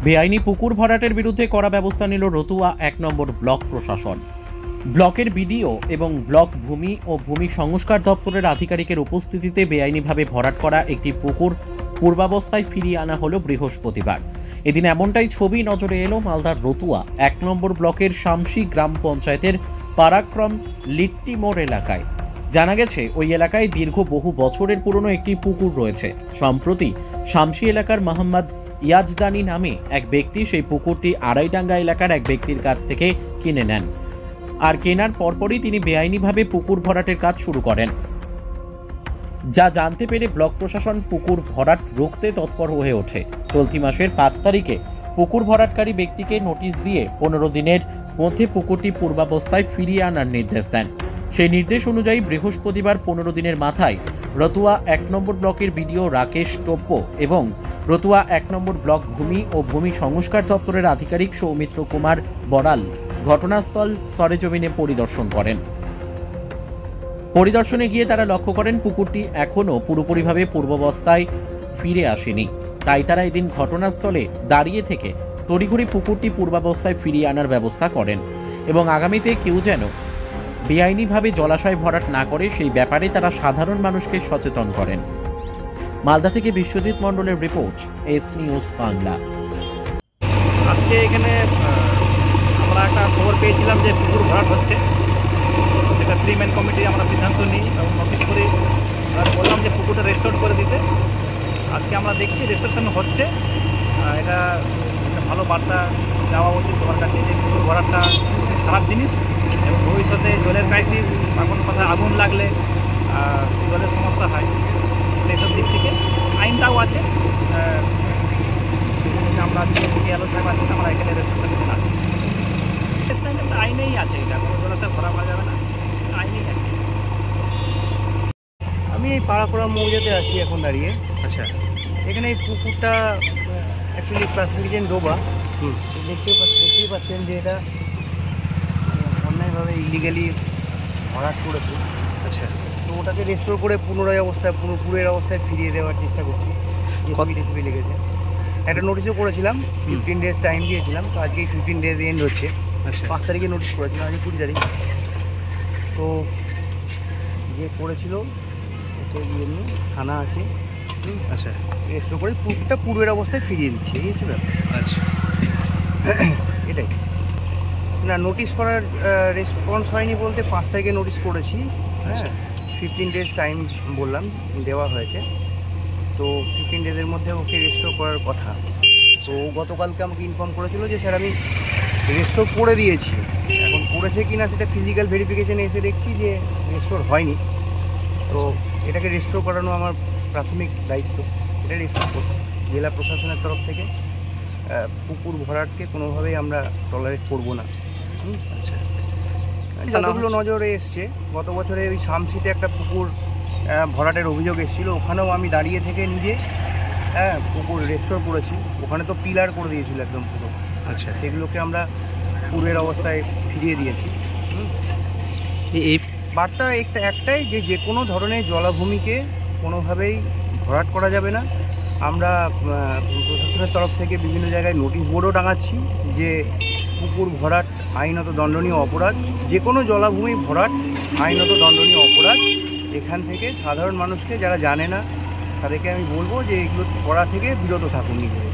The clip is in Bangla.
বেআইনি পুকুর ভরাটের বিরুদ্ধে কড়া ব্যবস্থা নিল রতুয়া ১ নম্বর ব্লক প্রশাসন। ব্লকের বিডিও এবং ব্লক ভূমি ও ভূমি সংস্কার দপ্তরের আধিকারিকের উপস্থিতিতে বেআইনিভাবে ভরাট করা একটি পুকুর পূর্বাবস্থায় ফিরিয়ে আনা হলো বৃহস্পতিবার। এদিন এমনটাই ছবি নজরে এলো মালদার রতুয়া ১ নম্বর ব্লকের শামসি গ্রাম পঞ্চায়েতের পারাক্রম লিট্টি মোড় এলাকায়। জানা গেছে ওই এলাকায় দীর্ঘ বহু বছরের পুরনো একটি পুকুর রয়েছে। সম্প্রতি শামসি এলাকার মোহাম্মদ ইয়াজদানি নামে এক ব্যক্তি সেই পুকুরটি আড়াইডাঙ্গা এলাকার এক ব্যক্তির কাছ থেকে কিনে নেন, আর কেনার পরপরই তিনি বেআইনিভাবে পুকুর ভরাটের কাজ শুরু করেন। যা জানতে পেরে ব্লক প্রশাসন পুকুর ভরাট রুখতে তৎপর হয়ে ওঠে। চলতি মাসের ৫ তারিখে পুকুর ভরাটকারী ব্যক্তিকে নোটিশ দিয়ে ১৫ দিনের মধ্যে পুকুরটি পূর্বাবস্থায় ফিরিয়ে আনার নির্দেশ দেন। সেই নির্দেশ অনুযায়ী বৃহস্পতিবার ১৫ দিনের মাথায় রতুয়া ১ নম্বর ব্লকের বিডিও রাকেশ টোপ্পো এবং রতুয়া ১ নম্বর ব্লক ভূমি ও ভূমি সংস্কার দপ্তরের আধিকারিক সৌমিত্র কুমার বড়াল ঘটনাস্থল সরেজমিনে পরিদর্শন করেন। পরিদর্শনে গিয়ে তারা লক্ষ্য করেন পুকুরটি এখনও পুরোপুরিভাবে পূর্বাবস্থায় ফিরে আসেনি। তাই তারা এদিন ঘটনাস্থলে দাঁড়িয়ে থেকে তড়িঘড়ি পুকুরটি পূর্বাবস্থায় ফিরিয়ে আনার ব্যবস্থা করেন এবং আগামীতে কেউ যেন বেআইনিভাবে জলাশয় ভরাট না করে সেই ব্যাপারে তারা সাধারণ মানুষকে সচেতন করেন। মালদা থেকে বিশ্বজিৎ মণ্ডলের রিপোর্ট, এস নিউজ বাংলা। আজকে এখানে আমরা একটা খবর পেয়েছিলাম যে পুকুর ভরাট হচ্ছে, সেটা 3 ম্যান কমিটি আমরা সিদ্ধান্ত নিই এবং নোটিশ করি, বললাম যে পুকুরটা রেস্টোর করে দিতে। আজকে আমরা দেখছি রেস্টোরেশন হচ্ছে। এটা একটা ভালো বার্তা দেওয়া উচিত সবার কাছে যে পুকুর ভরাটটা খারাপ জিনিস এবং ভবিষ্যতে জলের ক্রাইসিস বা কোনো কথা আগুন লাগলে জলের সমস্যা হয়, সেই সব দিক থেকে আইনটাও আছে। আমরা ডিএলও সাহেব আছেন, আমরা এখানে রেস্টোরেশন দিতে আছি। আইনেই আছে, এটা কোনো জলাশয় ভরা করা যাবে না, আইনেই আছে। আমি এই পাড়াকোড়া মৌজাতে আছি এখন দাঁড়িয়ে। আচ্ছা, এখানে এই পুকুরটা অ্যাকচুয়ালি প্লাস্টিকের ডোবা। দেখতেই পাচ্ছেন যে এটা অন্যায়ভাবে ইলিগালি ভরাট করেছে। আচ্ছা, তো ওটাকে রেস্টোর করে পুনরায় অবস্থায় পুকুরের অবস্থায় ফিরিয়ে দেওয়ার চেষ্টা করছি। রেসিপি লেগেছে, একটা নোটিশও করেছিলাম, 15 ডেজ টাইম দিয়েছিলাম। তো আজকে 15 ডেজ এন্ড হচ্ছে। আচ্ছা, 5 তারিখে নোটিশ করেছিলাম, আজকে 20 তারিখ। তো যে করেছিল এমনি থানা আছে। আচ্ছা, রেস্টোর করে পুকুরটা পূর্বের অবস্থায় ফিরিয়ে দিচ্ছে, এই হচ্ছে ব্যাপার। আচ্ছা, এটাই না, নোটিশ করার রেসপন্স হয়নি বলতে 5 তারিখে নোটিশ করেছি। হ্যাঁ, 15 ডেজ টাইম বললাম, দেওয়া হয়েছে। তো 15 ডেজের মধ্যে ওকে রেস্টোর করার কথা। তো গতকালকে আমাকে ইনফর্ম করেছিল যে স্যার আমি রেস্টোর করে দিয়েছি। এখন করেছে কি না সেটা ফিজিক্যাল ভেরিফিকেশানে এসে দেখছি যে রেস্টোর হয়নি। তো এটাকে রেস্টোর করানো আমার প্রাথমিক দায়িত্ব। এটা রেস্টোর করব। জেলা প্রশাসনের তরফ থেকে পুকুর ভরাটকে কোনোভাবেই আমরা টলারেট করব না। আচ্ছা, যতগুলো নজরে এসছে, গত বছরে ওই শামসিতে একটা পুকুর ভরাটের অভিযোগ এসেছিলো, ওখানেও আমি দাঁড়িয়ে থেকে নিজে পুকুর রেস্টোর করেছি। ওখানে তো পিলার করে দিয়েছিল একদম পুরো। আচ্ছা, সেগুলোকে আমরা পূর্বের অবস্থায় ফিরিয়ে দিয়েছি। এই বার্তা একটাই যে কোনো ধরনের জলাভূমিকে কোনোভাবেই ভরাট করা যাবে না। আমরা প্রশাসনের তরফ থেকে বিভিন্ন জায়গায় নোটিশ বোর্ডও টাঙাচ্ছি যে পুকুর ভরাট আইনত দণ্ডনীয় অপরাধ। যে কোনো জলাভূমি ভরাট আইনত দণ্ডনীয় অপরাধ। এখান থেকে সাধারণ মানুষকে, যারা জানে না, তাদেরকে আমি বলবো যে এগুলো করা থেকে বিরত থাকুন নিজেদের।